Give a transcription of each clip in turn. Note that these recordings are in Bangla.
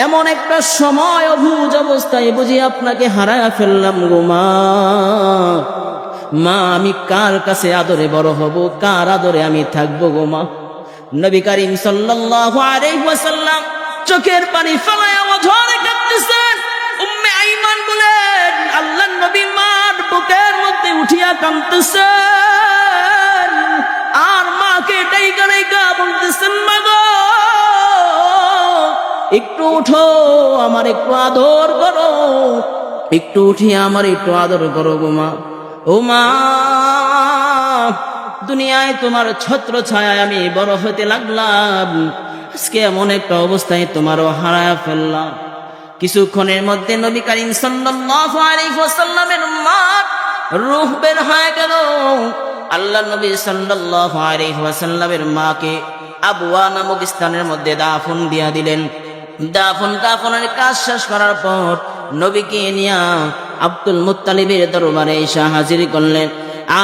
এমন একটা সময় অবুঝ অবস্থায় বুঝি আপনাকে হারায়া ফেললাম গো মা। মা, আমি কার কাছে আদরে বড় হব, কার আদরে আমি থাকবো গো মা? নবী করিম সাল্লাল্লাহু আলাইহি ওয়াসাল্লাম চোখের পানি ফেলায়া অঝরে কাঁদতেছেন। উম্মে আইমান বলেন, আল্লাহর নবী মার বুকের মধ্যে উঠিয়া কাঁদতেছেন আর মাকে ডাইকা ডাইকা বলতেছেন, মা গো একটু উঠো, আমার একটু আদর করো, একটু উঠিয়ে আমার একটু আদর করো গো মা। ও মা, দুনিয়ায় তোমার ছত্র ছায়ায় আমি বড় হতে লাগলাম, আজকে এমন একটা অবস্থায় তোমারও হারায়া ফেললাম। কিছুক্ষণের মধ্যে নবী করিম সাল্লাল্লাহু আলাইহি ওয়াসাল্লামের উম্মত রূহ বের হয়ে গেল। আল্লাহ নবী সাল্লাল্লাহু আলাইহি ওয়াসাল্লামের মাকে আবওয়া নামক স্থানের মধ্যে দাফন দিয়া দিলেন। দাফন কাফনের কাজ শেষ করার পর নবীকে নিয়া আব্দুল মুত্তালিবের দরবারে এসে হাজির করলেন।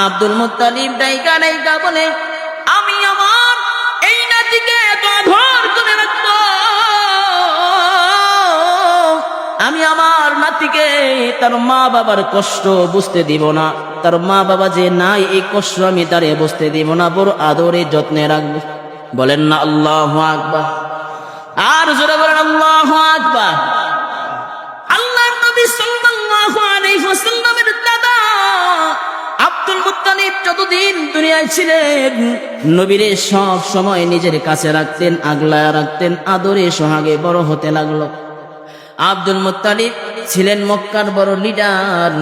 আব্দুল মুত্তালিব ডাইকা ডাইকা বলে, আমি আমার এই নাতিকে এত আদর করে রাখবো, আমি আমার নাতিকে তার মা বাবার কষ্ট বুঝতে দিব না, তার মা বাবা যে নাই এই কষ্ট আমি তারে বুঝতে দিব না, বড় আদরে যত্নে রাখবো। বলেন না আল্লাহু আকবার। আর জোরে বলেন আল্লাহু আকবার। আল্লাহর নবী সাল্লাল্লাহু আলাইহি ওয়াসাল্লামের দাদা আব্দুল মুত্তালিব যতদিন দুনিয়ায় ছিলেন নবীরে সব সময় নিজের কাছে রাখতেন, আগলায় রাখতেন, আদরে সোহাগে বড় হতে লাগলো। আব্দুল মুত্তালিব ছিলেন মক্কার বড় লিডার,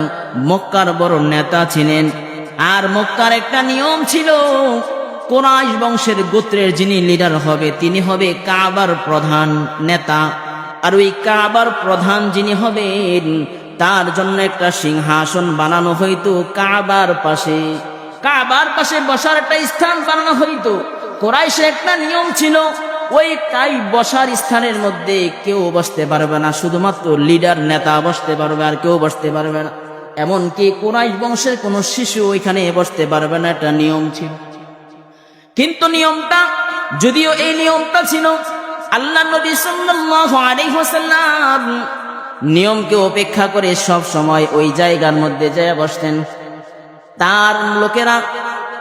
মক্কার বড় নেতা ছিলেন। আর মক্কার একটা নিয়ম ছিল, কুরাইশ বংশের গোত্রের যিনি লিডার হবে তিনি হবে কাবার প্রধান নেতা। আর ওই কাবার প্রধান যিনি হবেন তার জন্য একটা সিংহাসন বানানো হইতো কাবার পাশে, কাবার পাশে বসার একটা স্থান বানানো হইতো। কুরাইশের একটা নিয়ম ছিল, ওই তাই বসার স্থানের মধ্যে কেউ বসতে পারবে না, শুধুমাত্র লিডার নেতা বসতে পারবে, আর কেউ বসতে পারবে না। এমনকি কুরাইশ বংশের কোনো শিশু ওইখানে বসতে পারবে না, একটা নিয়ম ছিল। কিন্তু নিয়মটা, যদিও এই নিয়মটা ছিল, আল্লাহ নবী সাল্লাল্লাহু আলাইহি ওয়াসাল্লাম নিয়মকে উপেক্ষা করে সব সময় ওই জায়গার মধ্যে যায় বসতেন। তার লোকেরা,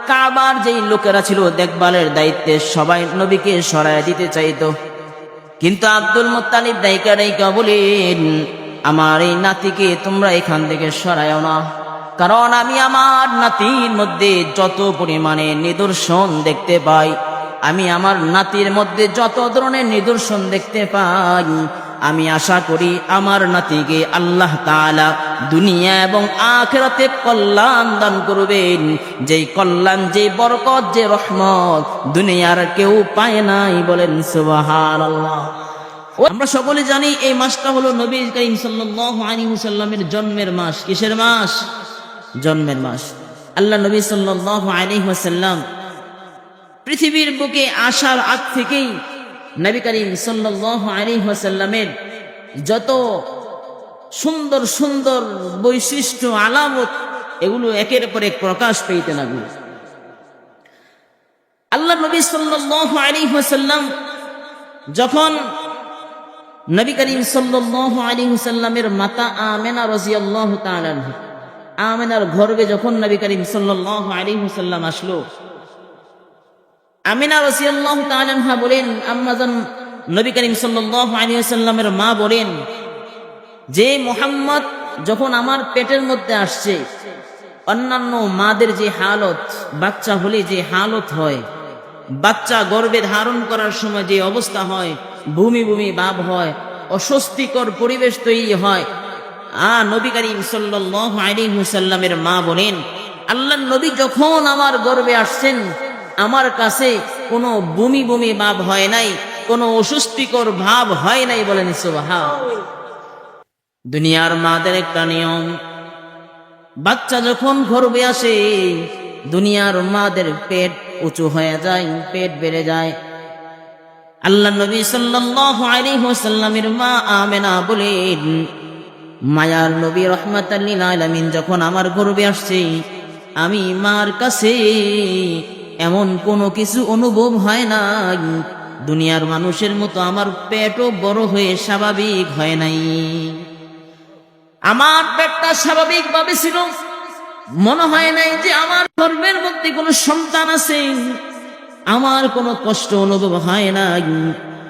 কাবার যেই লোকেরা ছিল দেখভালের দায়িত্বে, সবাই নবীকে সরায় দিতে চাইতো। কিন্তু আব্দুল মুত্তালিব ডাইকা ডাইকা বলেন, আমার এই নাতিকে তোমরা এখান থেকে সরায়ও না, কারণ আমি আমার নাতির মধ্যে যত পরিমাণে নিদর্শন দেখতে পাই, আমি আমার নাতির মধ্যে যত ধরনের নিদর্শন দেখতে পাই, আমি আশা করি আমার নাতিকে আল্লাহ তাআলা দুনিয়া এবং আখিরাতে কল্যাণ দান করবেন, যেই কল্যাণ, যে বরকত, যে রহমত দুনিয়ার কেউ পায় নাই। বলেন সুবহানাল্লাহ। আমরা সকলে জানি এই মাসটা হলো নবী করিম সাল্লাল্লাহু আলাইহি ওয়াসাল্লামের জন্মের মাস। কিসের মাস? জন্মের মাস। আল্লাহ নবী সাল্লাল্লাহু আলাইহি ওয়াসাল্লাম পৃথিবীর বুকে আসার আগ থেকেই নবী করিম সাল্লাল্লাহু আলাইহি ওয়াসাল্লামের যত সুন্দর সুন্দর বৈশিষ্ট্য, আলামত, এগুলো একের পর এক প্রকাশ পেতে লাগলো। আল্লাহ নবী সাল্লাল্লাহু আলাইহি ওয়াসাল্লাম যখন নবী করিম সাল্লাল্লাহু আলাইহি ওয়াসাল্লামের মাতা আমেনা রাদিয়াল্লাহু তাআলা আনহা, আমেনার গর্ভে যখন নবী করিম সাল্লাল্লাহু আলাইহি ওয়াসাল্লাম আসলো, আমিনা রাদিয়াল্লাহু তাআলা আনহা বলেন, আম্মাজান নবী করিম সাল্লাল্লাহু আলাইহি ওয়াসাল্লামের মা বলেন যে মুহাম্মদ যখন আমার পেটের মধ্যে আসছে, অন্যান্য মাদের যে হালত, বাচ্চা হলে যে হালত হয়, বাচ্চা গর্ভে ধারণ করার সময় যে অবস্থা হয়, ভূমি ভূমি ভাব হয়, অস্বস্তিকর পরিবেশ তৈরি হয়, নবী করিম সাল্লাল্লাহু আলাইহি ওয়াসাল্লামের মা বলেন, আল্লাহর নবী যখন আমার গর্ভে আসছেন, আমার কাছে কোনো বমি বমি ভাব হয় নাই, কোনো অস্বস্তিকর ভাব হয় নাই। বলেন সুবহানাল্লাহ। দুনিয়ার মাদের একটা নিয়ম, বাচ্চা যখন গর্ভে আসে দুনিয়ার মাদের পেট উঁচু হয়ে যায়, পেট বেড়ে যায়। আল্লাহ নবী সাল্লাল্লাহু আলাইহি ওয়াসাল্লামের মা আমেনা বলেন, মায়ার নবী রাহমাতাল লিল আলামিন যখন আমার গর্ভে আসছে, আমি মার কাছে এমন কোনো কিছু অনুভব হয় না দুনিয়ার মানুষের মতো আমার পেটও বড় হয়ে স্বাভাবিক হয় নাই। আমার পেটটা স্বাভাবিকভাবে ছিল, মনে হয় নাই যে আমার গর্ভের মধ্যে কোনো সন্তান আছে। আমার কোনো কষ্ট অনুভব হয় নাই,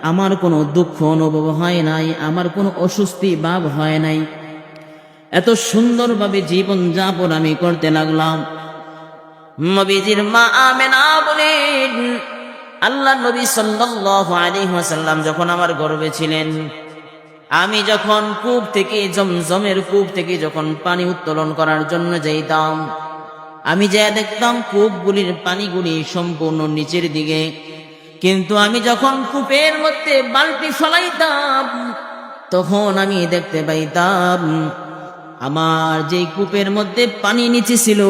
আমার কোনো দুঃখ অনুভব হয় নাই, আমার কোনো অস্বস্তি ভাব হয় নাই। এত সুন্দরভাবে জীবন যাপন আমি করতে লাগলাম। নবীজির মা আমেনা বলেন, আল্লাহ নবী সাল্লাল্লাহু আলাইহি ওয়াসাল্লাম যখন আমার গর্ভে ছিলেন, আমি যখন কূপ থেকে, জমজমের কূপ থেকে যখন পানি উত্তোলন করার জন্য যাইতাম, আমি যা দেখতাম কূপগুলির পানিগুলি সম্পূর্ণ নিচের দিকে। কিন্তু আমি যখন কূপের মধ্যে বালতি ফলাইতাম, তখন আমি দেখতে পাইতাম আমার যে কূপের মধ্যে পানি নিচে ছিল,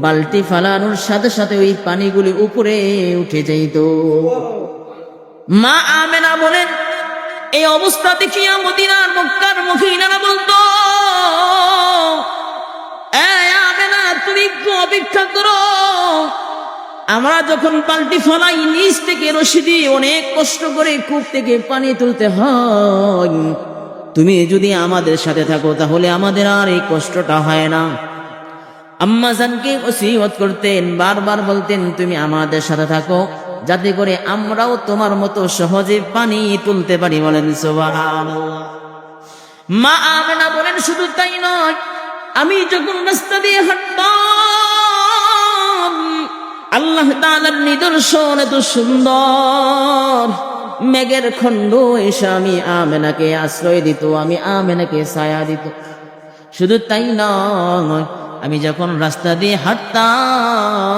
বালতি ফালানোর সাথে সাথে ওই পানিগুলি উপরে উঠে যাইত। মা আমেনা বলেন, এই অবস্থা দেখিয়া মদিনার মক্কার মহিলারা বলতো, আমেনা তুমি একটু অপেক্ষা করো, আমরা যখন বালতি ফলাই নিচ থেকে রশি দিয়ে অনেক কষ্ট করে কূপ থেকে পানি তুলতে হয়, তুমি যদি আমাদের সাথে থাকো তাহলে আমাদের আর এই কষ্টটা হয় না। আম্মা জানকে ওসিয়ত করতেন, বারবার বলতেন তুমি আমাদের সাথে থাকো, যাতে করে আমরাও তোমার মতো সহজে পানি তুলতে পারি। বলেন সুবহানাল্লাহ। মা আমেনা বলেন, শুধু তাই নয়, আমি যখন রাস্তা দিয়ে হাঁটতাম, আল্লাহ তাআলার নিদর্শন এত সুন্দর, মেঘের খণ্ড এসে আমি আমেনাকে আশ্রয় দিত, আমি আমেনাকে ছায়া দিত। শুধু তাই নয়, আমি যখন রাস্তা দিয়ে হাঁটতাম,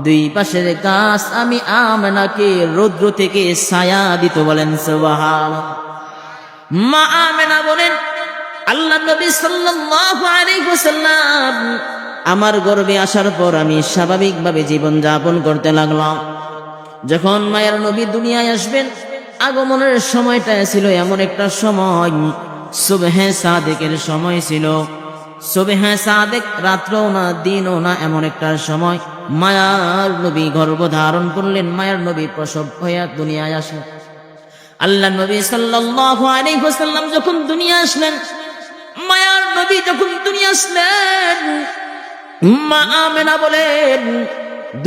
দুই পাশের গাছ আমি আমেনাকে রৌদ্র থেকে ছায়া দিত। বলেন সুবহানাল্লাহ। মা আমেনা বলেন, আল্লাহ নবী সাল্লাল্লাহু আলাইহি ওয়াসাল্লাম আমার গর্ভে আসার পর আমি স্বাভাবিকভাবে জীবন যাপন করতে লাগলাম। যখন মায়ের নবী দুনিয়ায় আসবেন, আগমনের সময়টা ছিল এমন একটা সময়, সুবহে সাদেকের সময় ছিল। সুবহে সাদেক রাত্রও না দিনও না, এমন একটা সময় মায়ার নবী গর্ভ ধারণ করলেন, মায়ার নবী প্রসব হয়ে দুনিয়ায় আসলেন। আল্লাহ নবী সাল্লাল্লাহু আলাইহি ওয়াসাল্লাম যখন দুনিয়া আসলেন, মায়ার নবী যখন দুনিয়া আসলেন, মা আমেনা বলেন,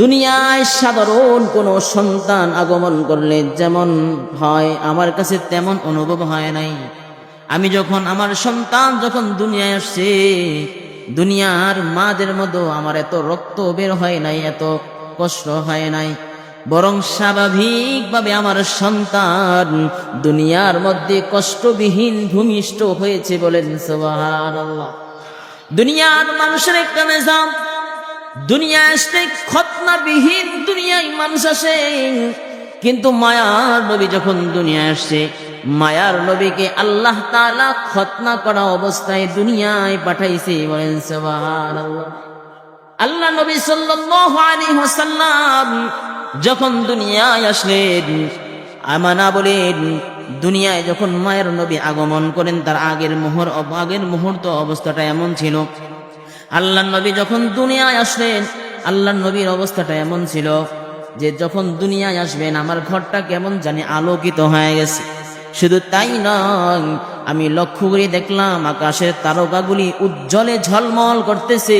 দুনিয়ায় সাধারণ কোন সন্তান আগমন করলে যেমন হয়, আমার কাছে তেমন অনুভব হয় নাই। আমি যখন আমার সন্তান যখন দুনিয়ায় আসছে, দুনিয়ার মাদের মতো আমার এত রক্ত বের হয় নাই, এত কষ্ট হয় নাই, বরং স্বাভাবিকভাবে আমার সন্তান দুনিয়ার মধ্যে কষ্টবিহীন ভূমিষ্ঠ হয়েছে। বলেন সুবহানাল্লাহ। দুনিয়ার মানুষের একটা নিজাম, দুনিয়া আসতে খতনাবিহীন দুনিয়ায় মানুষ আসে, কিন্তু মায়ার নবী যখন দুনিয়া আসছে, মায়ার নবীকে আল্লাহ তাআলা খতনা করা অবস্থায় দুনিয়ায় পাঠাইছে। বলেন সুবহানাল্লাহ। আল্লাহ নবী সাল্লাল্লাহু আলাইহি ওয়াসাল্লাম যখন দুনিয়ায় আসলেন, আমানা বলেন, দুনিয়ায় যখন মায়ের নবী আগমন করেন, তার আগের মুহূর্ত অবস্থাটা এমন ছিল, আল্লাহ নবী যখন দুনিয়ায় আসলেন, আল্লাহ নবীর অবস্থাটা এমন ছিল যে যখন দুনিয়ায় আসবেন আমার ঘরটা কেমন জানি আলোকিত হয়ে গেছে। শুধু তাই নয়, আমি লক্ষ্য করে দেখলাম আকাশের তারকাগুলি উজ্জ্বলে ঝলমল করতেছে,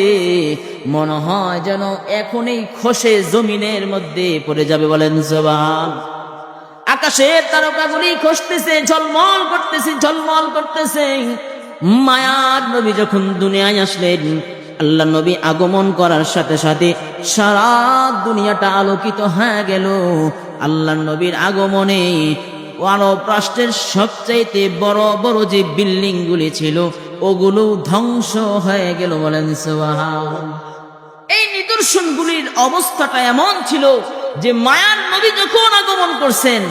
মনে হয় যেন এখনই খসে জমিনের মধ্যে পড়ে যাবে। বলেন সুবহান। আকাশের তারকাগুলি খসতেছে, ঝলমল করতেছে, ঝলমল করতেছে। মায়ার নবী যখন দুনিয়ায় আসলেন, আল্লাহ নবী আগমন করার সাথে সাথে সারা দুনিয়াটা আলোকিত হয়ে গেল। আল্লাহ নবীর আগমনে আরব রাষ্ট্রের সবচাইতে বড় বড় যে বিল্ডিং গুলি ছিল ওগুলো ধ্বংস হয়ে গেল। বলেন সুবহান। এই নিদর্শনগুলির অবস্থাটা এমন ছিল যে মায়ার নবী যখন আগমন করছেন,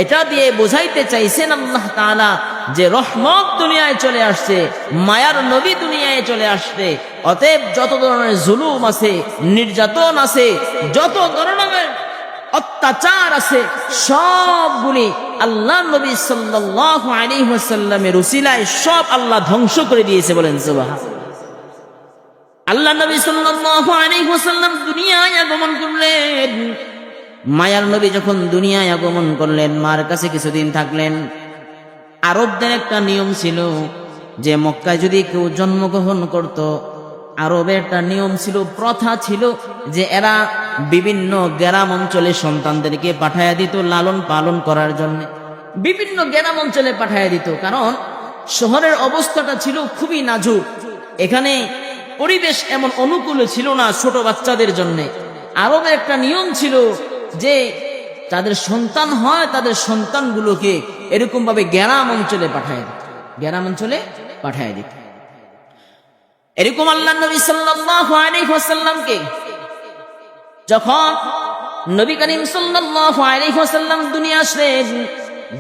এটা দিয়ে বোঝাইতে চাইছেন আল্লাহ তাআলা যে রহমত দুনিয়ায় চলে আসছে, মায়ার নবী দুনিয়ায় চলে আসছে। অতএব যত ধরনের জুলুম আছে, নির্যাতন আছে, যত ধরনের অত্যাচার আছে, সবগুলি আল্লাহ নবী সাল্লাল্লাহু আলাইহি ওয়াসাল্লামের উসিলায় সব আল্লাহ ধ্বংস করে দিয়েছে। বলেন সুবহান। আল্লাহ নবী সাল্লাল্লাহু আলাইহি ওয়াসাল্লাম দুনিয়ায় আগমন করলেন, মায়ার নবী যখন দুনিয়ায় আগমন করলেন, মার কাছে কিছুদিন থাকলেন। আরবদের একটা নিয়ম ছিল যে মক্কায় যদি কেউ জন্মগ্রহণ করত, আরবের একটা নিয়ম ছিল, প্রথা ছিল যে এরা বিভিন্ন গ্রাম অঞ্চলে সন্তানদেরকে পাঠাইয়া দিত লালন পালন করার জন্য। বিভিন্ন গ্রাম অঞ্চলে পাঠাইয়া দিত, কারণ শহরের অবস্থাটা ছিল খুবই নাজুক, এখানে পরিবেশ এমন অনুকূল ছিল না ছোট বাচ্চাদের জন্য। আরবের একটা নিয়ম ছিল যে তাদের সন্তান হয়, তাদের সন্তানগুলোকে এরকম ভাবে গ্রাম অঞ্চলে পাঠায় দিত, গ্রাম অঞ্চলে পাঠায় দিত। এরকম আল্লাহ নবী সাল্লাল্লাহু আলাইহি ওয়াসাল্লামকে যখন নবী করিম সাল্লাল্লাহু আলাইহি ওয়াসাল্লাম দুনিয়া আসলেন,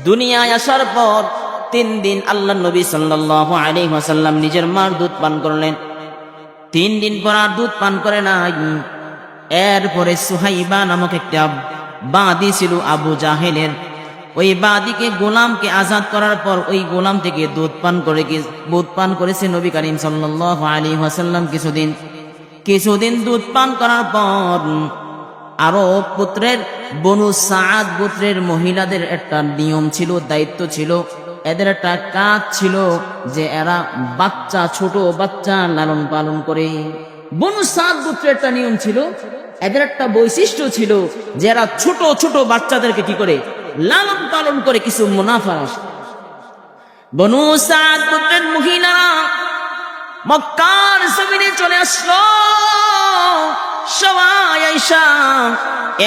দুনিয়ায় আসার পর 3 দিন আল্লাহ নবী সাল্লাল্লাহু আলাইহি ওয়াসাল্লাম নিজের মার দুধ পান করলেন। 3 দিন পর আর দুধ পান করে নাই। এরপরে সুহাইবা নামক একটা বাদী ছিল আবু জাহেলের, ওই বাদীকে গোলামকে আজাদ করার পর ওই গোলাম থেকে দুধ পান করেছে নবী করিম সাল্লাল্লাহু আলাইহি ওয়াসাল্লাম। কিছুদিন দুধ পান করার পর আরব পুত্রের বনু সাআদ গোত্রের মহিলাদের একটা নিয়ম ছিল, দায়িত্ব ছিল, এদের একটা কাজ ছিল যে এরা ছোট বাচ্চা লালন পালন করে। বনু সাআদ গোত্রের একটা নিয়ম ছিল, এদের একটা বৈশিষ্ট্য ছিল যে এরা ছোট ছোট বাচ্চাদেরকে কি করে লালন পালন করে, কিছু মুনাফা আসে। বনু সাআদ গোত্রের মহিলারা মক্কার জমিনে চলে আসলো, সবাই আইসা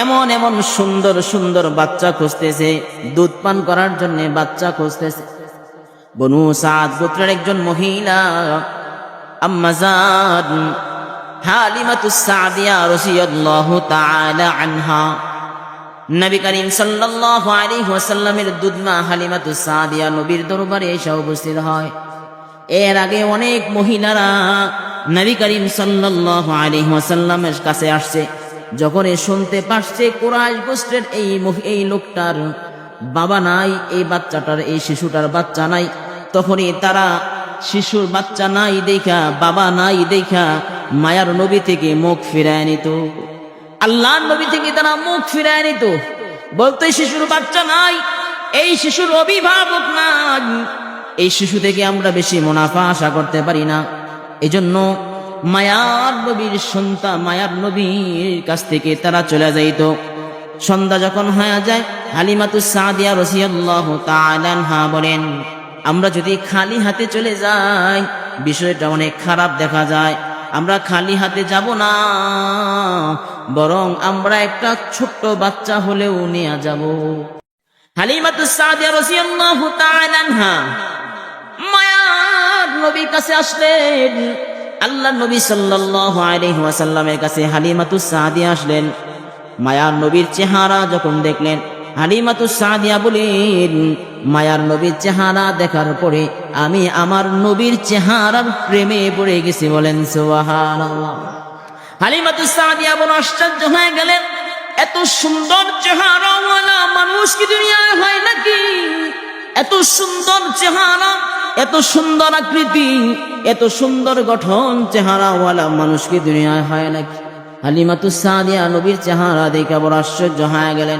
এমন এমন সুন্দর সুন্দর বাচ্চা খুঁজতেছে, দুধ পান করার জন্য বাচ্চা খুঁজতেছে। বনু সাআদ গোত্রের একজন মহিলা আম্মা জান হালিমাতুস সাদিয়া রাদিয়াল্লাহু তাআলা আনহা, নবী করিম সাল্লাল্লাহু আলাইহি ওয়াসাল্লামের দুধমা হালিমাতুস সাদিয়া নবীর দরবারে এসে উপস্থিত হয়। এর আগে অনেক মহিলারা নবী করিম সাল্লাল্লাহু আলাইহি ওয়াসাল্লামের কাছে আসছে, যখন শুনতে পারছে কুরাইশ গোত্রের এই লোকটার বাবা নাই, এই বাচ্চাটার এই শিশুটার বাচ্চা নাই, তখনই তারা শিশুর বাচ্চা নাই দেখা, বাবা নাই দেখা মায়ার নবী থেকে মুখ ফিরায় নিত। আল্লাহর নবী থেকে তারা মুখ ফিরায় নিত, বলতে শিশুর বাচ্চা নাই, এই শিশুর অভিভাবক নাই, এই শিশু থেকে আমরা বেশি মুনাফা আশা করতে পারি না। এজন্য মায়ার নবীর সন্তান, মায়ার নবীর কাছ থেকে তারা চলে যাইত। সন্ধ্যা যখন হয়ে যায়, হালিমাতুস সাদিয়া রাদিয়াল্লাহু তাআলা আনহা বলেন, আমরা যদি খালি হাতে চলে যাই বিষয়টা অনেক খারাপ দেখা যায়, আমরা খালি হাতে যাব না, বরং আমরা একটা ছোট্ট বাচ্চা হলেও নিয়ে যাব। হালিমাতুস সাদিয়া রাদিয়াল্লাহু তাআলা আনহা মায়ার নবীর কাছে আসলেন। আল্লাহ নবী সাল্লাল্লাহু আলাইহি ওয়াসাল্লামের কাছে হালিমাতুস সাদিয়া আসলেন। মায়ার নবীর চেহারা যখন দেখলেন, হালিমাতুস সাদিয়া বলেন, মায়ার নবীর চেহারা দেখার পরে আমি আমার নবীর চেহারার প্রেমে পড়ে গেছি। বলেন সুবহানাল্লাহ। হালিমাতুস সাদিয়া বড় আশ্চর্য হয়ে গেলেন, এত সুন্দর চেহারাওয়ালা মানুষ কি দুনিয়ায় হয় নাকি? এত সুন্দর চেহারা, এত সুন্দর আকৃতি, এত সুন্দর গঠন চেহারাওয়ালা মানুষ কি দুনিয়ায় হয় নাকি? হালিমাতুস সাদিয়া নবীর চেহারা দেখে বড় আশ্চর্য হয়ে গেলেন।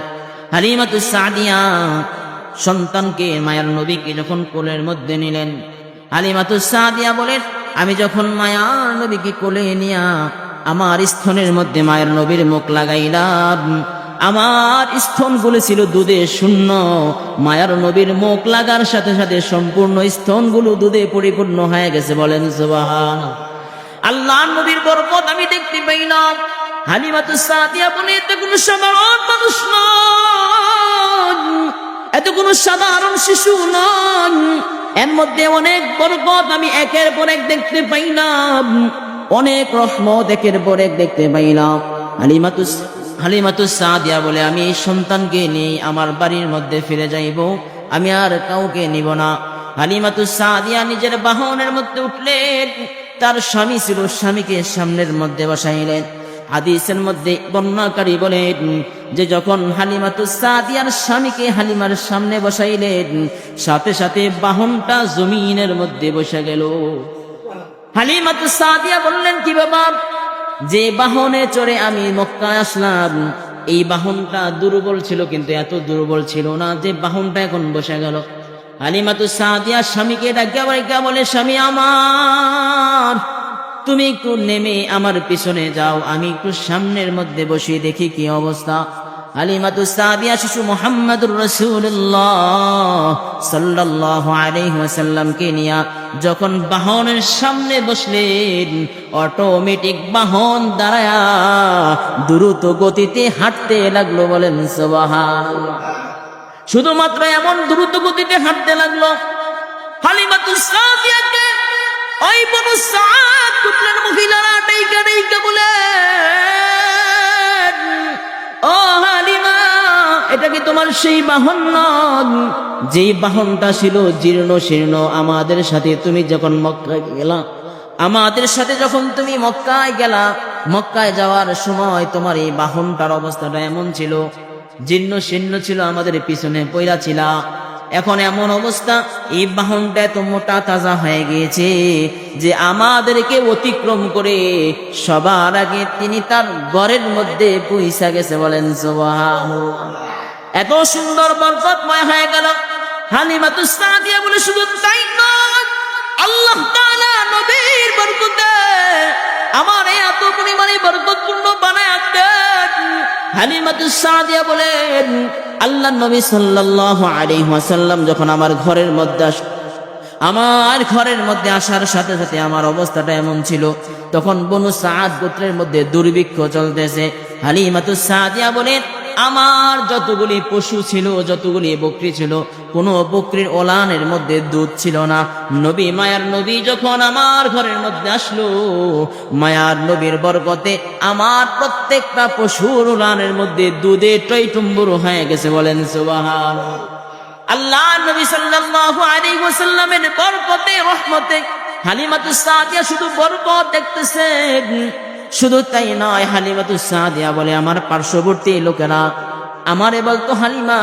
হালিমাতুস সাদিয়া সন্তানকে, মায়ার নবীকে যখন কোলের মধ্যে নিলেন, হালিমাতুস সাদিয়া বলেন, আমি যখন মায়ার নবীকে কোলে নিয়া আমার স্তনের মধ্যে মায়ের নবীর মুখ লাগাইলাম, আমার স্তনগুলো ছিল দুধে শূন্য। মায়ার নবীর মুখ লাগার সাথে সাথে সম্পূর্ণ স্তনগুলো দুধে পরিপূর্ণ হয়ে গেছে। বলেন সুবহানাল্লাহ। আল্লাহর নবীর বরকত আমি দেখতে পাইলাম। হালিমাতুস সাদিয়া বলে, এত কোনো সাধারণ মানুষ নয়, এত কোনো সাধারণ শিশু নয়, এর মধ্যে অনেক বরকত আমি একের পর এক দেখতে পাইলাম, অনেক রহমত একের পর এক দেখতে পাইলাম। হালিমাতুস সাদিয়া বলে, আমি এই সন্তানকে নিয়ে আমার বাড়ির মধ্যে ফিরে যাইব, আমি আর কাউকে নিব না। হালিমাতুস সাদিয়া নিজের বাহনের মধ্যে উঠলেন, তার স্বামী ছিল, স্বামীকে সামনের মধ্যে বসাইলেন। হাদিসের মধ্যে বর্ণনাকারী বলেন যে যখন হালিমাতুস সাদিয়ার স্বামীকে হালিমার সামনে বসাইলেন, সাথে সাথে বাহনটা জমিনের মধ্যে বসে গেল। হালিমাতুস সাদিয়া বললেন, কি বাবা, যে বাহনে চড়ে আমি মক্কায় আসলাম, এই বাহনটা দুর্বল ছিল, কিন্তু এত দুর্বল ছিল না যে বাহনটা এখন বসে গেল। হালিমাতুস সাদিয়া স্বামীকে ডাকিয়া বলে, স্বামী আমার, তুমি একটু নেমে আমার পিছনে যাও, আমি একটু সামনের মধ্যে বসে দেখি কি অবস্থা। হালিমাতুস সাদিয়া শিশু মুহাম্মদুর রাসূলুল্লাহ সাল্লাল্লাহু আলাইহি ওয়াসাল্লামকে নিয়ে যখন বাহনের সামনে বসলেন, অটোমেটিক বাহন দাঁড়ায়া দ্রুত গতিতে হাঁটতে লাগলো। বলেন সুবহানাল্লাহ। শুধুমাত্র এমন দ্রুত গতিতে হাঁটতে লাগলো, হালিমাতুস সাদিয়াকে ওই বনু সাদ গোত্রের মহিলারা ডাইকা বলে, ও হালিমা, এটা কি তোমার সেই বাহন নয় যেই বাহনটা ছিল জীর্ণ শীর্ণ? আমাদের সাথে তুমি যখন মক্কায় গেলা, আমাদের সাথে যখন তুমি মক্কায় গেলা, মক্কায় যাওয়ার সময় তোমার এই বাহনটার অবস্থাটা এমন ছিল, জীর্ণ শীর্ণ ছিল, আমাদের পিছনে পয়রা ছিল। এখন এমন অবস্থা, এই বাহনটা এত মোটা তাজা হয়ে গিয়েছে যে আমাদেরকে অতিক্রম করে সবার আগে তিনি তার ঘরের মধ্যে পৌঁছা গেছে। বলেন সুবহানাল্লাহ। এত সুন্দর বরকতময় হয়ে গেল। হালিমাতুস সাদিয়া বলে, শুধু তাই নয়, আল্লাহ তাআলা নবীর বরকতে আমার এত পরিমাণে বরকতপূর্ণ বানায় দেন। হালিমাতুস সাদিয়া বলেন, আল্লাহ নবী সাল্লাল্লাহু আলাইহি ওয়াসাল্লাম যখন আমার ঘরের মধ্যে আসার সাথে সাথে আমার অবস্থাটা এমন ছিল, তখন বনু সাদ গোত্রের মধ্যে দুর্ভিক্ষ চলতেছে। হালিমাতুস সাদিয়া বলেন, আমার যতগুলি পশু ছিল, যতগুলি বকরি ছিল, কোনো বকরির ওলানের মধ্যে দুধ ছিল না। নবী, মায়ার নবী যখন আমার ঘরের মধ্যে আসলো, মায়ার নবীর বরকতে আমার প্রত্যেকটা পশুর ওলানের মধ্যে দুধে টইটুম্বুর হয়ে গেছে। বলেন সুবহানাল্লাহ। আল্লাহ নবী সাল্লাল্লাহু আলাইহি ওয়াসাল্লামের বরকতে, রহমতে হালিমাতুস সাদিয়া শুধু বরকত দেখতেছেন। শুধু তাই নয়, হালিমাতুস সাদিয়া বলে, আমার পার্শ্ববর্তী লোকেরা আমারে বলতো, হালিমা,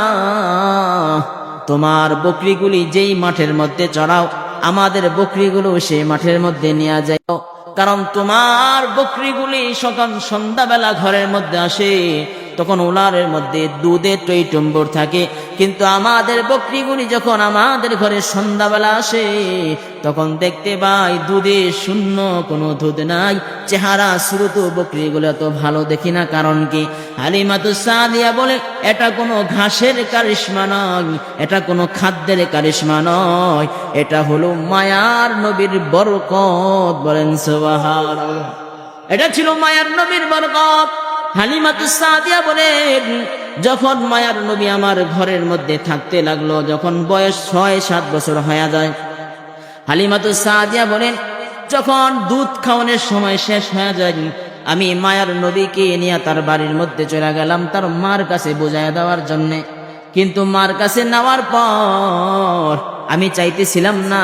তোমার বকরিগুলি যেই মাঠের মধ্যে চড়াও, আমাদের বকরিগুলো সেই মাঠের মধ্যে নিয়ে যাও, কারণ তোমার বকরিগুলি সকাল সন্ধ্যাবেলা ঘরের মধ্যে আসে, তখন ওলারের মধ্যে দুধে টইটুম্বুর থাকে, কিন্তু আমাদের বকরিগুলি যখন আমাদের ঘরে সন্ধ্যাবেলা আসে, তখন দেখতে পাই দুধে শূন্য, কোনো দুধ নাই, চেহারা শুরুত বকরিগুলো তো ভালো দেখি না। কারণ কি? হালিমাতুস সাদিয়া বলে, এটা কোনো ঘাসের কারিশমা নয়, এটা কোনো খাদ্যের কারিশমা নয়, এটা হলো মায়ার নবীর বরকত। বলেন সুবহানাল্লাহ। এটা ছিল মায়ার নবীর বরকত। হালিমাতুস সাদিয়া বলেন, যখন মায়ার নবী আমার ঘরের মধ্যে থাকতে লাগলো, যখন বয়স 6-7 বছর হয়ে যায়, হালিমাতুস সাদিয়া বলেন, যখন দুধ খাওয়ানোর সময় শেষ হয়ে যায়, আমি মায়ার নবীকে নিয়ে তার বাড়ির মধ্যে চলে গেলাম তার মার কাছে বোঝায় দেওয়ার জন্যে। কিন্তু মার কাছে নেওয়ার পর আমি চাইতেছিলাম না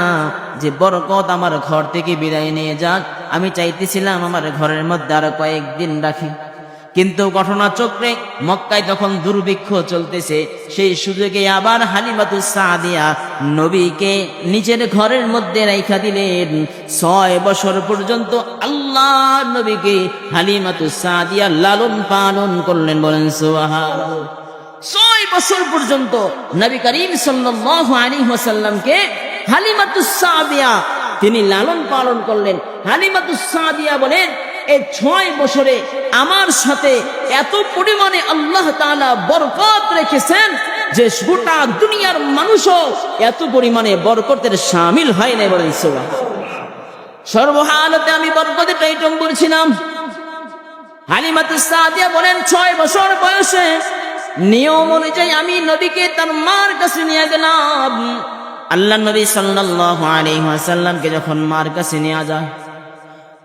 যে বরকত আমার ঘর থেকে বিদায় নিয়ে যাক, আমি চাইতেছিলাম আমার ঘরের মধ্যে আরো কয়েকদিন রাখি। কিন্তু ঘটনাচক্রে মক্কায় তখন দুর্ভিক্ষ চলতেছে, সেই সুযোগে আবার হালিমাতুস সাদিয়া নবীকে নিজের ঘরের মধ্যে রাইখা দিলেন। 6 বছর পর্যন্ত আল্লাহ নবীকে হালিমাতুস সাদিয়া লালন পালন করলেন। বলেন সুবহানাল্লাহ। 6 বছর পর্যন্ত নবী করিম সাল্লাল্লাহু আলাইহি ওয়াসাল্লামকে হালিমাতুস সাদিয়া তিনি লালন পালন করলেন। হালিমাতুস সাদিয়া বলেন, এই 6 বছরে আমার সাথে এত পরিমাণে আল্লাহ তাআলা বরকত রেখেছেন যে গোটা দুনিয়ার মানুষও এত পরিমাণে বরকতের শামিল হয় না। বলেন সুবহানাল্লাহ। সর্বহালতে আমি বরকতে টইটুম্বুর ছিলাম। হালিমাতুস সাদিয়া বলেন, 6 বছর বয়সে নিয়ম অনুযায়ী আমি নবীকে তার মার কাছে নিয়ে গেলাম। আল্লাহ নবী সাল্লাল্লাহু আলাইহি ওয়াসাল্লামকে যখন মার কাছে নিয়ে যায়,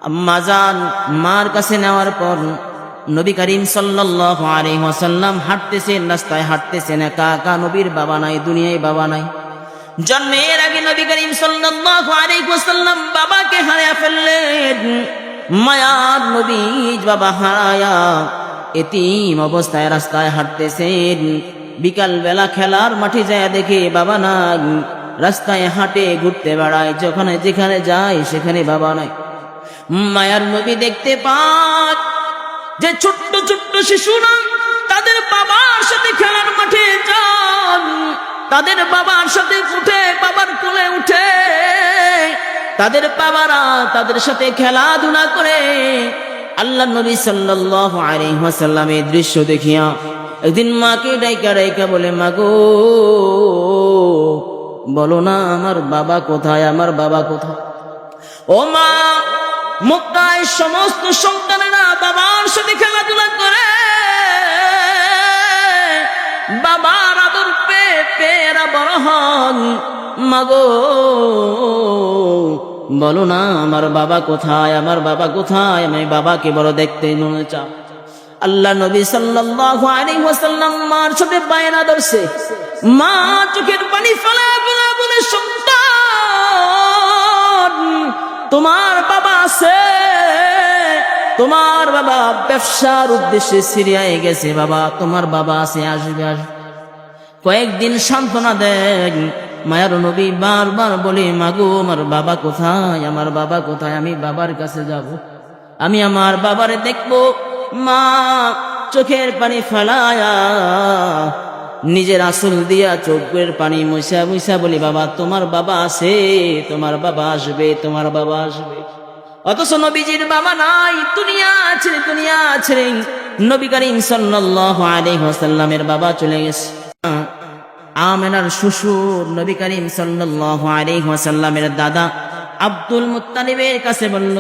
আম্মা জান মার কাছে নেওয়ার পর নবী করিম সাল্লাল্লাহু আলাইহি ওয়াসাল্লাম হাঁটতেছেন, রাস্তায় হাঁটতেছেন, একা একা। নবীর বাবা নাই, দুনিয়ায় বাবা নাই। জন্মের আগে নবী করিম সাল্লাল্লাহু আলাইহি ওয়াসাল্লাম বাবাকে হারিয়ে ফেললেন। মায়ার নবী বাবা হারায়া এতিম অবস্থায় রাস্তায় হাঁটতেছেন। বিকাল বেলা খেলার মাঠে যায় দেখে বাবা নাই, রাস্তায় হাঁটে ঘুরতে বেড়ায়, যেখানে যায় সেখানে বাবা নাই। মায়ার নবী দেখতে পান যে ছোট্ট ছোট্ট শিশুরা তাদের বাবার সাথে খেলার মাঠে যান, তাদের বাবার সাথে উঠে বাবার কোলে উঠে তাদের বাবারা তাদের সাথে খেলাধুলা করে। আল্লাহ নবী সাল্লাল্লাহু আলাইহি ওয়াসাল্লাম এই দৃশ্য দেখিয়া একদিন মাকে ডাইকা ডাইকা বলে, মা গো, বলো না আমার বাবা কোথায়, আমার বাবা কোথায়? ও মা, মক্কায় সমস্ত সন্তানেরা বাবার সাথে খেলাধুলা করে, বাবার আদর পেয়ে পেয়েরা বড় হন। মাগো, বলো না আমার বাবা কোথায়, আমার বাবা কোথায়? আমি বাবাকে বড় দেখতে মনে চাই। আল্লাহ নবী সাল্লাল্লাহু আলাইহি ওয়াসাল্লাম মার সাথে বায়না ধরছে। মা চোখের পানি ফেলে ফেলে বলে, সন্তান, তোমার বাবা আছে, তোমার বাবা ব্যবসার উদ্দেশ্যে সিরিয়ায় গেছে, বাবা তোমার বাবা আছে, আসবে আসবে। কয়েকদিন সান্ত্বনা দেন। মায়ার নবী বারবার বলে, মাগো আমার বাবা কোথায়, আমার বাবা কোথায়? আমি বাবার কাছে যাব, আমি আমার বাবারে দেখবো। মা চোখের পানি ফেলায়া নিজের আঁচল দিয়া চোখের পানি মুছা মুছা বলি, বাবা তোমার বাবা আছে, তোমার বাবা আসবে, তোমার বাবা আসবে। অথচ নবীজির বাবা নাই, দুনিয়া ছেড়ে দুনিয়া ছেড়ে নবী করিম সাল্লাল্লাহু আলাইহি ওয়াসাল্লামের বাবা চলে গেছে। আমেনার শ্বশুর নবী করিম সাল্লাল্লাহু আলাইহি ওয়াসাল্লামের দাদা আব্দুল মুত্তালিবের কাছে বলল,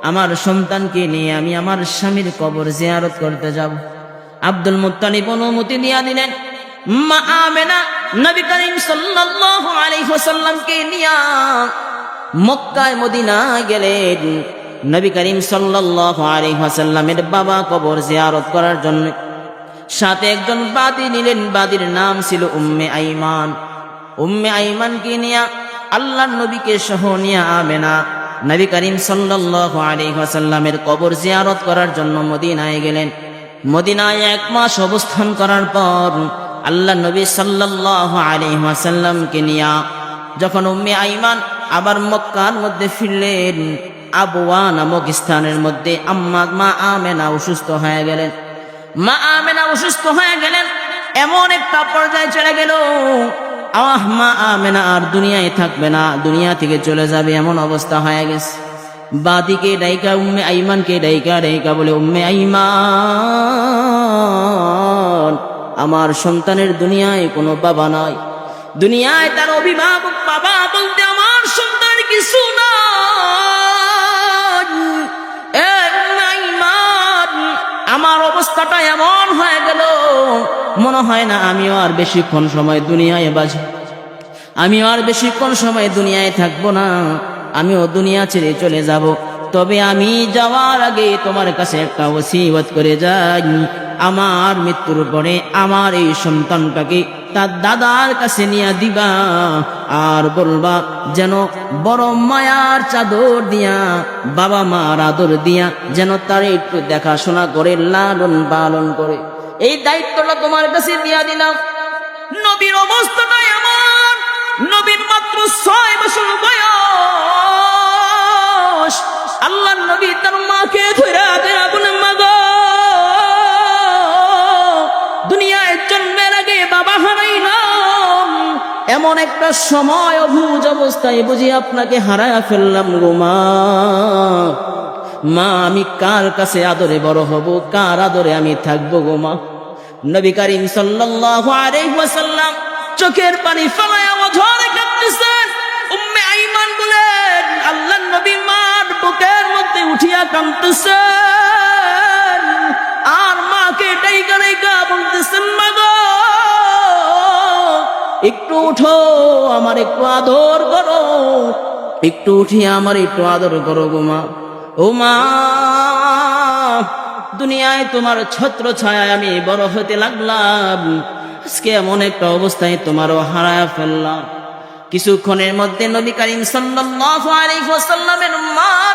আমার সন্তানকে নিয়ে আমি আমার স্বামীর কবর জিয়ারত করতে যাব। আব্দুল মুত্তালিব অনুমতি দিয়া দিলেন। মা আমেনা নবী করিম সাল্লাল্লাহু আলাইহি ওয়াসাল্লামকে নিয়ে মক্কায় মদিনায় গেলেন। নবী করিম সাল্লাল্লাহু আলাইহি ওয়াসাল্লামের বাবা কবর জিয়ারত করার জন্য সাথে একজন বাদী নিলেন। বাদীর নাম ছিল উম্মে আইমান। উম্মে আইমানকে নিয়ে আল্লাহর নবীকে সহ নিয়ে আমেনা নবী করিম সাল্লাল্লাহু আলাইহি ওয়াসাল্লামের কবর জিয়ারত করার জন্য মদিনায় গেলেন। মদিনায় 1 মাস অবস্থান করার পর আল্লাহর নবী সাল্লাল্লাহু আলাইহি ওয়াসাল্লামকে নিয়ে যখন উম্মে আইমান আবার মক্কার মধ্যে ফিরলেন, আবওয়া নামক স্থানের মধ্যে মা আমেনা অসুস্থ হয়ে গেলেন। মা আমেনা অসুস্থ হয়ে গেলেন, এমন একটা পর্যায়ে চলে গেল, মা আমেনা আর দুনিয়ায় থাকবে না, দুনিয়া থেকে চলে যাবে, এমন অবস্থা হয়ে গেছে। বাদীকে ডাইকা উম্মে আইমানকে ডাইকা ডাইকা বলে, উম্মে আইমান, আমার সন্তানের দুনিয়ায় কোনো বাবা নাই, দুনিয়ায় তার অভিভাবক বাবা বলতে আমার সন্তান কিছু না। আমার অবস্থাটা এমন হয়ে গেল, মনে হয় না আমিও আর বেশিক্ষণ সময় দুনিয়ায় বাঁচব, আমিও আর বেশিক্ষণ সময় দুনিয়ায় থাকবো না, আমিও দুনিয়া ছেড়ে চলে যাব। তবে আমি যাওয়ার আগে তোমার কাছে একটা ওসিয়ত করে যাই, আমার মৃত্যুর পরে আমার এই সন্তানটাকে তার দাদার কাছে নিয়ে দিবা, আর বলবা যেন বড় মায়ার চাদর দিয়া, বাবা মার আদর দিয়া যেন তার একটু দেখাশোনা করে, লালন পালন করে। এই দায়িত্বটা তোমার কাছে দিয়া দিলাম। নবীর অবস্থাটা এমন, নবীর মাত্র 6 বছর বয়স। আল্লাহর নবী তার মাকে ধরে বলে, মা গো, দুনিয়ায় জন্মের আগে বাবা হারাইলাম, এমন একটা সময় অবুঝ অবস্থায় বুঝি আপনাকে হারায়া ফেললাম গো মা। মা, আমি কার কাছে আদরে বড় হব, কার আদরে আমি থাকবো গো মা? নবী করিম সাল্লাল্লাহু আলাইহি ওয়াসাল্লাম চোখের পানি ফেলায়া অঝরে কাঁদতেছেন। উম্মে আইমান বলেন, আল্লাহর নবী মার বুকের মধ্যে উঠিয়া কাঁদতেছেন, আর মাকে ডাইকা ডাইকা বলতেছেন, মা গো, একটু উঠো, আমার একটু আদর করো, একটু উঠিয়া আমার একটু আদর করো গো মা। ও মা, দুনিয়ায় তোমার ছত্র ছায়া আমি বড় হতে লাগলাম, আজকে এমন একটা অবস্থায় তোমারও হারায়া ফেললাম। কিছুক্ষণের মধ্যে নবী করিম সাল্লাল্লাহু আলাইহি ওয়াসাল্লামের মার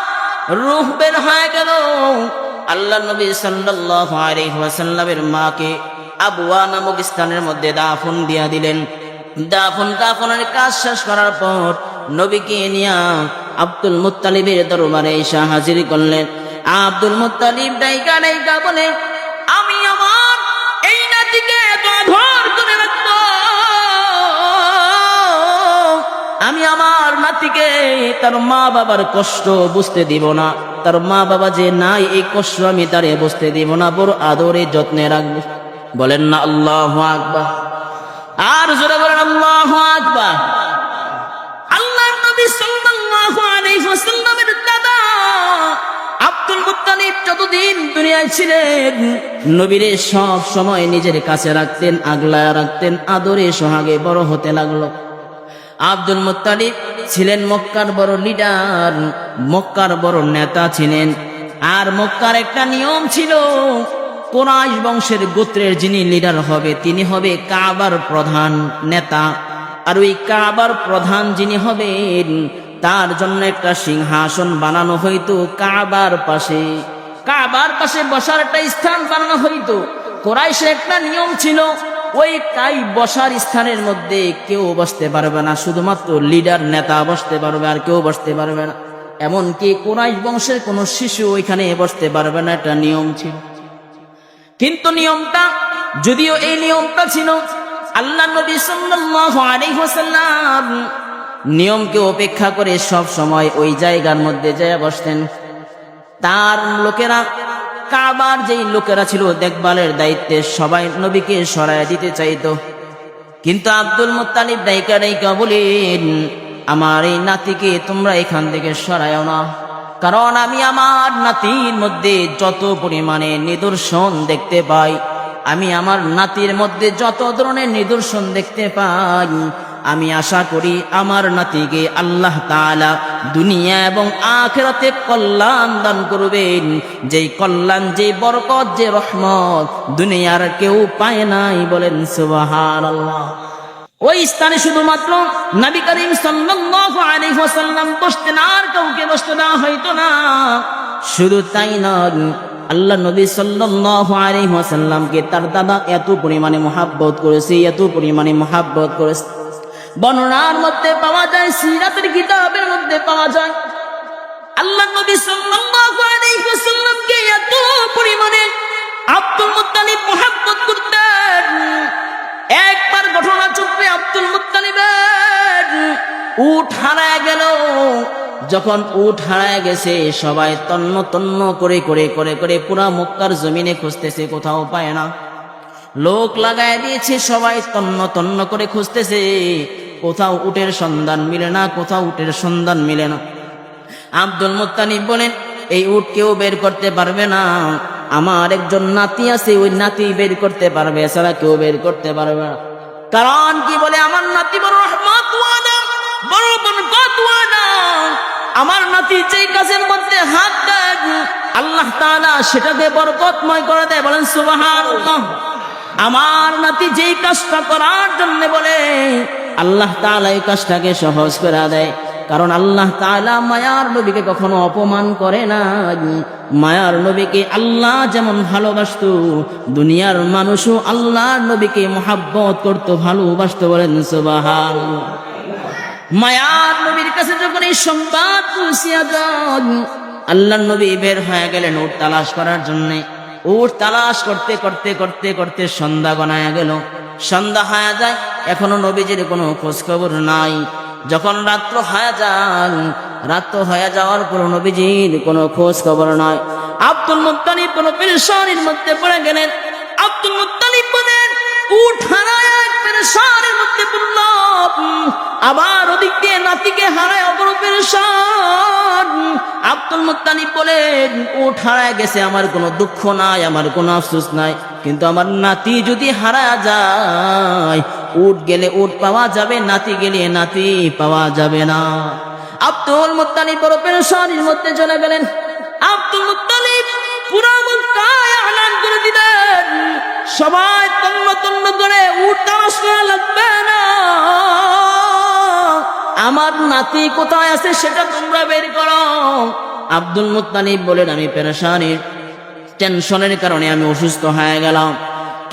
রূহ বের হয়ে গেল। আল্লাহ নবী সাল্লাল্লাহু আলাইহি ওয়াসাল্লামের মাকে আবওয়া নামক স্থানের মধ্যে দাফন দিয়া দিলেন। দাফনের কাজ শেষ করার পর নবীকে নিয়ে আব্দুল মুত্তালিবের দরবারে এসে হাজির করলেন। আব্দুল মুত্তালিব ডাইকা ডাইকা বলে, আমি আমার নাতিকে তার মা বাবার কষ্ট বুঝতে দিব না, তার মা বাবা যে নাই এই কষ্ট আমি তারে বুঝতে দিব না, বড় আদরে যত্নে রাখবো। বলেন না আল্লাহু আকবার। আর জোরে বলেন আল্লাহু আকবার। আল্লাহর নবী সাল্লাল্লাহু আলাইহি ওয়াসাল্লামের দাদা আব্দুল মুত্তালিব যতদিন দুনিয়ায় ছিলেন নবীরে সব সময় নিজের কাছে রাখতেন, আগলায় রাখতেন, আদরে সোহাগে বড় হতে লাগলো। আব্দুল মুত্তালিব ছিলেন মক্কার বড় লিডার, মক্কার বড় নেতা ছিলেন। আর মক্কার একটা নিয়ম ছিল, কুরাইশ বংশের গোত্রের যিনি লিডার হবে তিনি হবে কাবার প্রধান নেতা। আর ওই কাবার প্রধান যিনি হবেন তার জন্য একটা সিংহাসন বানানো হইতো কাবার পাশে, কাবার পাশে বসার একটা স্থান বানানো হইতো। কুরাইশের একটা নিয়ম ছিল, ওই বসার স্থানের মধ্যে কেউ বসতে পারবে না, শুধুমাত্র লিডার নেতা বসতে পারবে, আর কেউ বসতে পারবে না। এমনকি কুরাইশ বংশের কোনো শিশু ওইখানে বসতে পারবে না, একটা নিয়ম ছিল। কিন্তু নিয়মটা, যদিও এই নিয়মটা ছিল, আল্লাহ নবী সাল্লাল্লাহু আলাইহি ওয়াসাল্লাম নিয়মকে উপেক্ষা করে সব সময় ওই জায়গার মধ্যে যায় বসতেন। তার লোকেরা, কাবার যেই লোকেরা ছিল দেখভালের দায়িত্বে, সবাই নবীকে সরায় দিতে চাইতো। কিন্তু আব্দুল মুত্তালিব ডাইকা ডাইকা বলেন, আমার এই নাতিকে তোমরা এখান থেকে সরায়ও না, কারণ আমি আমার নাতির মধ্যে যত পরিমাণে নিদর্শন দেখতে পাই, আমি আমার নাতির মধ্যে যত ধরনের নিদর্শন দেখতে পাই, আমি আশা করি আমার নাতিকে আল্লাহ তাআলা দুনিয়া এবং আখিরাতে কল্যাণ দান করবেন, যেই কল্যাণ, যে বরকত, যে রহমত দুনিয়ার কেউ পায় নাই। বলেন সুবহানাল্লাহ। ওই স্থানে শুধুমাত্র নবী করিম সাল্লাল্লাহু আলাইহি ওয়াসাল্লাম বসতেন, আর কাউকে বসতে দেওয়া হইতো না। শুধু তাই নয়, আল্লাহ নবী সাল্লাল্লাহু আলাইহি ওয়াসাল্লামকে তার দাদা এত পরিমাণে মুহাব্বত করেছে, এত পরিমাণে মুহাব্বত করেছে, বর্ণনার মধ্যে পাওয়া যায়, সিরাতের কিতাবের মধ্যে পাওয়া যায়। আল্লাহ নবী সাল্লাল্লাহু আলাইহি ওয়াসাল্লামকে এত পরিমাণে আব্দুল মুত্তালিব মুহাব্বত করতেন। একবার ঘটনা চলবে, আব্দুল মুত্তালিবের উট হারায় গেল। যখন উট হারায় গেছে, সবাই তন্ন তন্ন করে করে করে করে পুরা মক্কার জমিনে খুঁজতেছে, কোথাও পায় না। লোক লাগায় দিয়েছে, সবাই তন্ন তন্ন করে খুঁজতেছে, কোথাও উটের সন্ধান মিলে না, কোথাও উটের সন্ধান মিলে না। আব্দুল মুত্তালিব বলেন, এই উট কেউ বের করতে পারবে না, আমার একজন নাতি আছে, ওই নাতি বের করতে পারবে, এছাড়া কেউ বের করতে পারবে না। কারণ কি বলে, আমার নাতি বড় রহমতওয়ালা, বড় বরকতওয়ালা। আমার নাতি যেই কাজের মধ্যে হাত দেয় আল্লাহ তাআলা সেটাকে বরকতময় করে দেয়। বলেন সুবহানাল্লাহ। আমার নাতি যেই কাজটা করার জন্য বলে, আল্লাহ তাআলা এই কাজটাকে সহজ করে দেয়। কারণ আল্লাহ তাআলা মায়ার নবীকে কখনো অপমান করে না। মায়ার নবীকে আল্লাহ যেমন ভালোবাসতো, দুনিয়ার মানুষও আল্লাহর নবীকে মুহাব্বত করত, ভালোবাসতো। বলেন সুবহানাল্লাহ। মায়ার নবীর কাছে যখন এই সংবাদ পৌঁছিয়া যায়, আল্লাহর নবী বের হয়ে গেলেন উট তালাশ করার জন্য। উট তালাশ করতে করতে করতে করতে সন্ধ্যা গণায়া গেল। সন্ধ্যা হয়ে যায়, এখনো নবীজির কোনো খোঁজ খবর নাই। যখন রাত্র হয়ে যায়, রাত্র হয়ে যাওয়ার পর নবীজির কোনো খোঁজ খবর নাই। আব্দুল মুত্তালিব কোনো পেরেশানির মধ্যে পড়ে গেলেন। আব্দুল মুত্তালিব বলেন, উট হারায় পেরেশানির মধ্যে পড়ল, আবার ওদিক দিয়ে নাতিকে হারায় বড় পেরেশান। আব্দুল মুত্তালিব বলেন, উট হারায় গেছে, আমার কোনো দুঃখ নাই, আমার কোনো আফসোস নাই, কিন্তু আমার নাতি যদি হারায় যায়, উট গেলে উট পাওয়া যাবে, নাতি গেলে নাতি পাওয়া যাবে না। আব্দুল মুত্তালিব বড় পেরেশানির মধ্যে চলে গেলেন। আব্দুল মুত্তালিব পুরা মক্কায় এলান করে দিলেন, সবাই তন্ন তন্ন করে উট তালাশ করা লাগবে না, আমার নাতি কোথায় আছে সেটা তোমরা বের করো। আব্দুল মুত্তালিব বলেন, আমি পেরেশানির টেনশনের কারণে আমি অসুস্থ হয়ে গেলাম।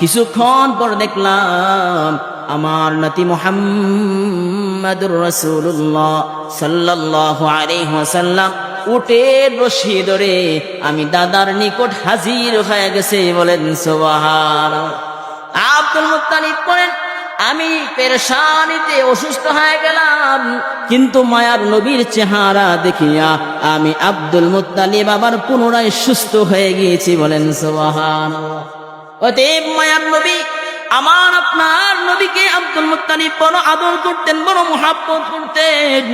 কিছুক্ষণ পর দেখলাম আমার নাতি মুহাম্মাদুর রাসূলুল্লাহ সাল্লাল্লাহু আলাইহি ওয়াসাল্লাম উটের রশি ধরে আমি দাদার নিকট হাজির হয়ে গেছে। বলেন সুবহানাল্লাহ। আব্দুল মুত্তালিব বলেন, আমি পেরেশানিতে অসুস্থ হয়ে গেলাম, কিন্তু মায়ার নবীর চেহারা দেখিয়া আমি আব্দুল মুত্তালিব আবার পুনরায় সুস্থ হয়ে গিয়েছি। বলেন সুবহানাল্লাহ। অতএব মায়ার নবী আমার আপনার নবীকে আব্দুল মুত্তালিব বড় আদর করতেন, বড় মুহাব্বত করতেন,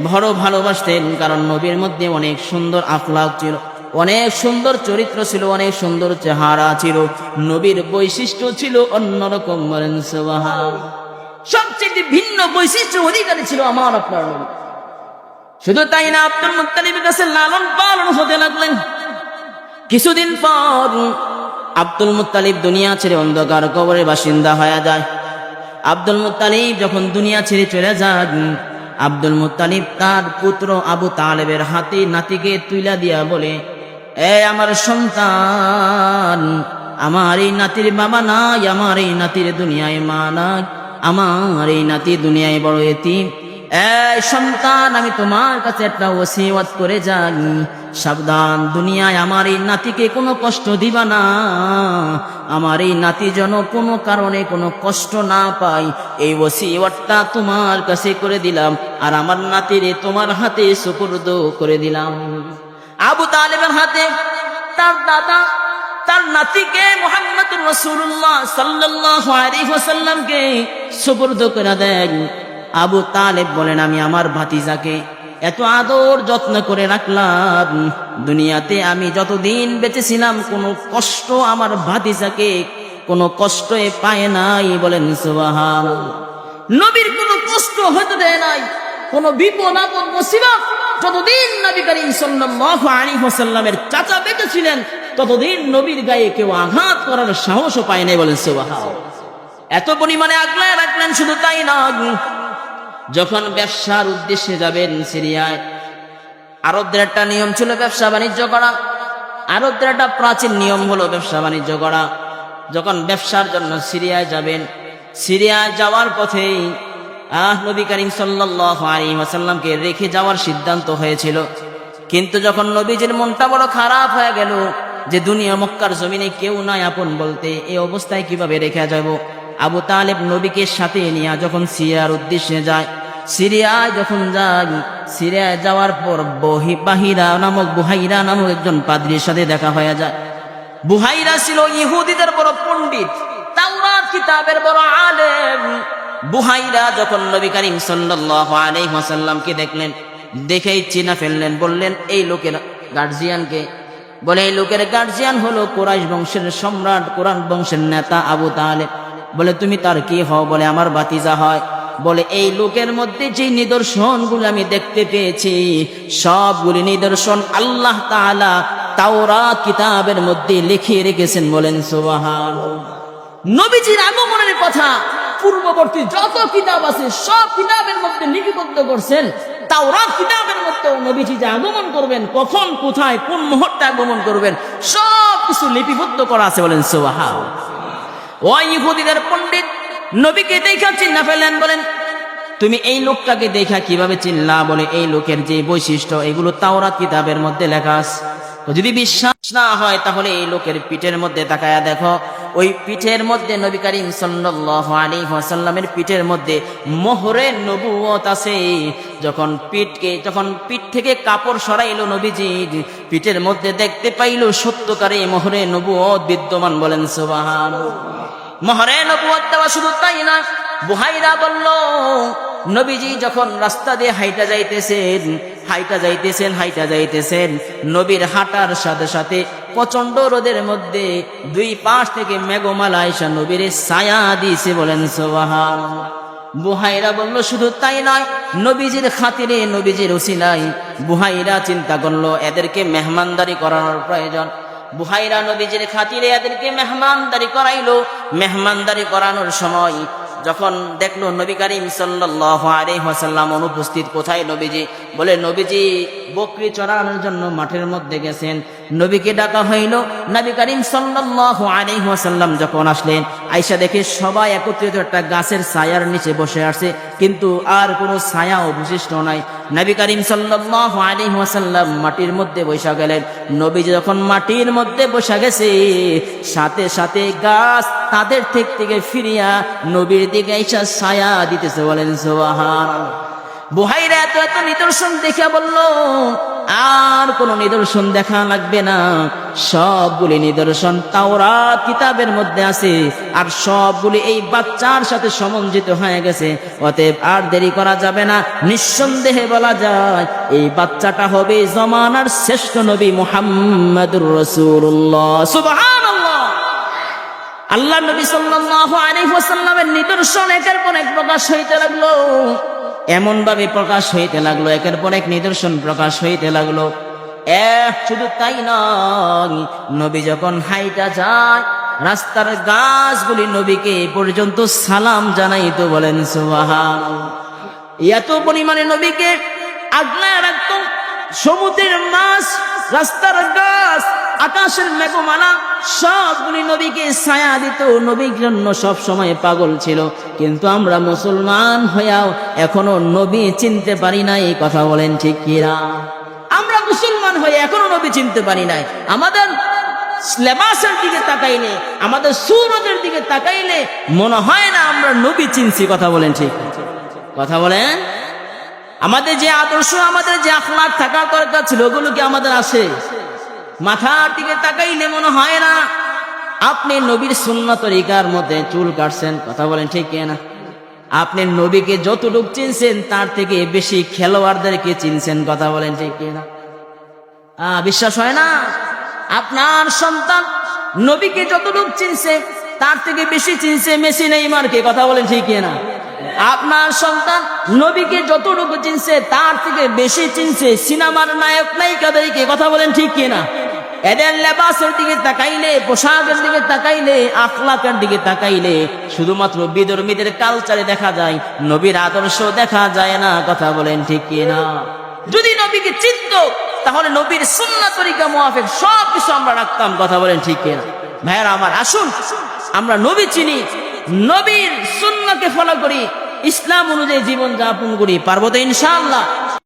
বড় ভালোবাসতেন। কারণ নবীর মধ্যে অনেক সুন্দর আখলাক ছিল, অনেক সুন্দর চরিত্র ছিল, অনেক সুন্দর চেহারা ছিল। নবীর বৈশিষ্ট্য ছিল অন্যরকম। বলেন সুবহানাল্লাহ। সবচেয়ে ভিন্ন বৈশিষ্ট্য অধিকারী ছিল আমার আপনার নবী। শুধু তাই না, আব্দুল মুত্তালিবের কাছে লালন পালন হতে লাগলেন। কিছুদিন পর আব্দুল মুত্তালিব দুনিয়া ছেড়ে অন্ধকার কবরের বাসিন্দা হয়ে যায়। আব্দুল মুত্তালিব যখন দুনিয়া ছেড়ে চলে যান, আব্দুল মুত্তালিব তার পুত্র আবু তালেবের হাতে নাতিকে তুইলা দিয়া বলে, এ আমার সন্তান, আমার এই নাতির বাবা নাই, আমার এই নাতির দুনিয়ায় মা নাই, আমার এই নাতি দুনিয়ায় বড় এতিম। এই সন্তান, আমি তোমার কাছে একটা ওসিয়ত করে যাই, সাবধান, দুনিয়ায় আমার এই নাতিকে কোনো কষ্ট দিবা না, আমার এই নাতি যেন কোনো কারণে কোনো কষ্ট না পায়, এই ওসিয়তটা তোমার কাছে করে দিলাম, আর আমার নাতিরে তোমার হাতে সুপুর্দ করে দিলাম। আবু তালেবের হাতে তার দাদা তার নাতিকে মুহাম্মদুর রাসূলুল্লাহ সাল্লাল্লাহু আলাইহি ওয়াসাল্লামকে সুপুর্দ করে দেন। আবু তালেব বলেন, আমি আমার ভাতিজাকে এত আদর যত্ন করে রাখলাম, দুনিয়াতে আমি যতদিন বেঁচে ছিলাম কোনো কষ্ট আমার ভাতিজাকে কোনো কষ্ট পায় নাই। বলেন সুবহানাল্লাহ। নবীর কোনো কষ্ট হতে দেয় নাই, কোনো বিপদ আপদ মুসিবত যতদিন নবী করিম সাল্লাল্লাহু আলাইহি ওয়াসাল্লামের চাচা বেঁচে ছিলেন ততদিন নবীর গায়ে কেউ আঘাত করার সাহসও পায় নাই। বলেন সুবহানাল্লাহ। এত পরিমাণে আগলায় রাখলেন। শুধু তাই না, যখন ব্যবসার উদ্দেশ্যে যাবেন সিরিয়ায়, আরবদের একটা নিয়ম ছিল ব্যবসা বাণিজ্য করা। আরবদের একটা প্রাচীন নিয়ম হলো ব্যবসা বাণিজ্য করা। যখন ব্যবসার জন্য সিরিয়ায় যাবেন, সিরিয়ায় যাওয়ার পথেই নবী করিম সাল্লাল্লাহু আলাইহি ওয়াসাল্লামকে রেখে যাওয়ার সিদ্ধান্ত হয়েছিল। কিন্তু যখন নবীজির মনটা বড় খারাপ হয়ে গেল যে দুনিয়া মক্কার জমিনে কেউ নাই আপন বলতে, এই অবস্থায় কিভাবে রেখে যাব, আবু তালেব নবীকে সাথে নিয়ে যখন সিরিয়ার উদ্দেশ্যে যায়, সিরিয়ায় যখন যায়, সিরিয়ায় যাওয়ার পর বুহাইরা নামক একজন পাদ্রীর সাথে দেখা হয়ে যায়। বুহাইরা ছিল ইহুদিদের বড় পণ্ডিত, তাওরাত কিতাবের বড় আলেম। বুহাইরা যখন নবী করিম সাল্লাল্লাহু আলাইহি ওয়াসাল্লামকে দেখলেন, দেখেই চিনা ফেললেন। বললেন, এই লোকের গার্জিয়ানকে? বলে, এই লোকের গার্জিয়ান হলো কুরাইশ বংশের সম্রাট, কুরাইশ বংশের নেতা আবু তালেব। বলে, তুমি তার কি হও? বলে, আমার ভাতিজা হয়। বলে, এই লোকের মধ্যে যে নিদর্শনগুলো আমি দেখতে পেয়েছি সবগুলি নিদর্শন আল্লাহ তাআলা তাওরাত কিতাবের মধ্যে লিখে রেখেছেন। বলেন সুবহানাল্লাহ। নবীজির আগমনের কথা পূর্ববর্তী যত কিতাব আছে সব কিতাবের মধ্যে লিপিবদ্ধ করছেন। তাওরাত কিতাবের মধ্যে নবীজি যে আগমন করবেন, কখন, কোথায়, কোন মুহূর্তে আগমন করবেন, সব কিছু লিপিবদ্ধ করা আছে। বলেন সুবহানাল্লাহ। ওই ইহুদিদের পণ্ডিত নবীকে দেখা চিন্না ফেলেন। বলেন, তুমি এই লোকটাকে দেখা কিভাবে চিনলা? বলে, এই লোকের যে বৈশিষ্ট্য এগুলো তাওরাত কিতাবের মধ্যে লেখা আছে। যদি বিশ্বাস না হয় তাহলে এই লোকের পিঠের মধ্যে তাকায়া দেখো, ওই পিঠের মধ্যে নবী করিম সাল্লাল্লাহু আলাইহি ওয়াসাল্লামের পিঠের মধ্যে মোহরে নবুয়ত আছে। যখন পিঠ থেকে কাপড় সরাইলো নবীজি, পিঠের মধ্যে দেখতে পাইলো সত্যকারে মোহরে নবুয়ত বিদ্যমান। বলেন সুবহানাল্লাহ। মোহরে নবুয়ত দেওয়া। শুধু তাই না, বুহাইরা বলল, নবীজি যখন রাস্তা দিয়ে হাইটা যাইতেছেন, নবীর হাঁটার সাথে সাথে প্রচন্ড রোদের মধ্যে দুই পাশ থেকে মেঘমালা আইসা নবীর ছায়া দিয়েছে। বলেন সুবহানাল্লাহ। বুহাইরা বলল, শুধু তাই নয়, নবীজির খাতিরে, নবীজির উসিলায় বুহাইরা চিন্তা করলো এদেরকে মেহমানদারি করানোর প্রয়োজন। বুহাইরা নবীজির খাতিরে এদেরকে মেহমানদারি করাইলো। মেহমানদারি করানোর সময় যখন দেখলো নবী করিম সাল্লাল্লাহু আলাইহি ওয়াসাল্লাম অনুপস্থিত, কোথায় নবীজি? বলে, নবীজি বকরি চড়ানোর জন্য মাঠের মধ্যে গেছেন। নবীকে ডাকা হইল। নবী করিম সাল্লাল্লাহু আলাইহি ওয়াসাল্লাম যখন আসলেন, আয়েশা দেখে সবাই একত্রিত একটা গাছের ছায়ার নিচে বসে আছে, কিন্তু আর কোনো ছায়া অবশিষ্ট নাই। নবী করিম সাল্লাল্লাহু আলাইহি ওয়াসাল্লাম মাটির মধ্যে বসে গেলেন। নবী যখন মাটির মধ্যে বসে গেছে, সাথে সাথে গাছ তাদের থেকে ফিরিয়া নবীর দিকে আয়েশা ছায়া দিতেছে। বলেন সুবহানাল্লাহ। বুহাইরা এত এত নিদর্শন দেখে বলল, আর কোন নিদর্শন দেখা লাগবে না, সবগুলি নিদর্শন তাওরাত কিতাবের মধ্যে আছে, আর সবগুলি এই বাচ্চার সাথে সমন্বিত হয়ে গেছে। অতএব আর দেরি করা যাবে না, নিঃসন্দেহে বলা যায় এই বাচ্চাটা হবে জমানার শ্রেষ্ঠ নবী মুহাম্মদুর রাসূলুল্লাহ। সুবহানাল্লাহ। আল্লাহ নবী সাল্লাল্লাহু আলাইহি ওয়াসাল্লামের নিদর্শন একের পর এক প্রকাশ হইতে লাগলো, এমন ভাবে প্রকাশ হইতে লাগলো, একের পর এক নিদর্শন প্রকাশ হইতে লাগলো। শুধু তাই নয়, নবী যখন হাইটা যায়, রাস্তার গাছগুলি নবীকে পর্যন্ত সালাম জানাইতো। বলেন সুবহানাল্লাহ। এত পরিমাণে নবীকে আগলায় রাখতো। সমুদ্রের মাছ, রাস্তার গাছ, আকাশের মেঘমালা সবগুলি নবীকে ছায়া দিত। নবীর জন্য সব সময় পাগল ছিল। কিন্তু আমরা মুসলমান হইয়াও এখনো নবী চিনতে পারি নাই। কথা বলেন ঠিক কিনা? আমরা মুসলমান হয়ে এখনো নবী চিনতে পারি নাই। আমাদের লেবাসের দিকে তাকাইলে, আমাদের সুরতের দিকে তাকাইলে মনে হয় না আমরা নবী চিনছি। কথা বলেন ঠিক? কথা বলেন। আমাদের যে আদর্শ, আমাদের যে আখলাক থাকার দরকার ছিল, ওগুলো কি আমাদের আছে? মাথার দিকে তাকাইলে মনে হয় না আপনি নবীর সুন্নাত তরিকার মধ্যে চুল কাটছেন। কথা বলেন ঠিক না? আপনি নবীকে যতটুক চিনছেন তার থেকে বেশি খেলোয়াড়দেরকে চিনছেন। কথা বলেন ঠিক না? বিশ্বাস হয় না? আপনার সন্তান নবীকে যতটুক চিনছে তার থেকে বেশি চিনছে মেসি নেইমারকে। কথা বলেন ঠিক না? আপনার সন্তান নবীকে যতটুকু চিনছে তার থেকে বেশি চিনছে সিনেমার নায়ক নায়িকাদেরকে। কথা বলেন ঠিক কিনা? এদের লেবাসের দিকে তাকাইলে, পোশাকের দিকে তাকাইলে, আখলাকের দিকে তাকাইলে শুধুমাত্র বিধর্মীদের কালচারে দেখা যায়, নবীর আদর্শ দেখা যায় না। কথা বলেন ঠিক কিনা? যদি নবীকে চিনত তাহলে নবীর সুন্নাত তরিকা মুআফিক সবকিছু আমরা রাখতাম। কথা বলেন ঠিক কিনা? ভাইয়ারা আমার, আসুন আমরা নবী চিনি, নবীর সুন্নাহকে ফলো করি, ইসলাম অনুযায়ী জীবন যাপন করি। পারবো তো ইনশাআল্লাহ?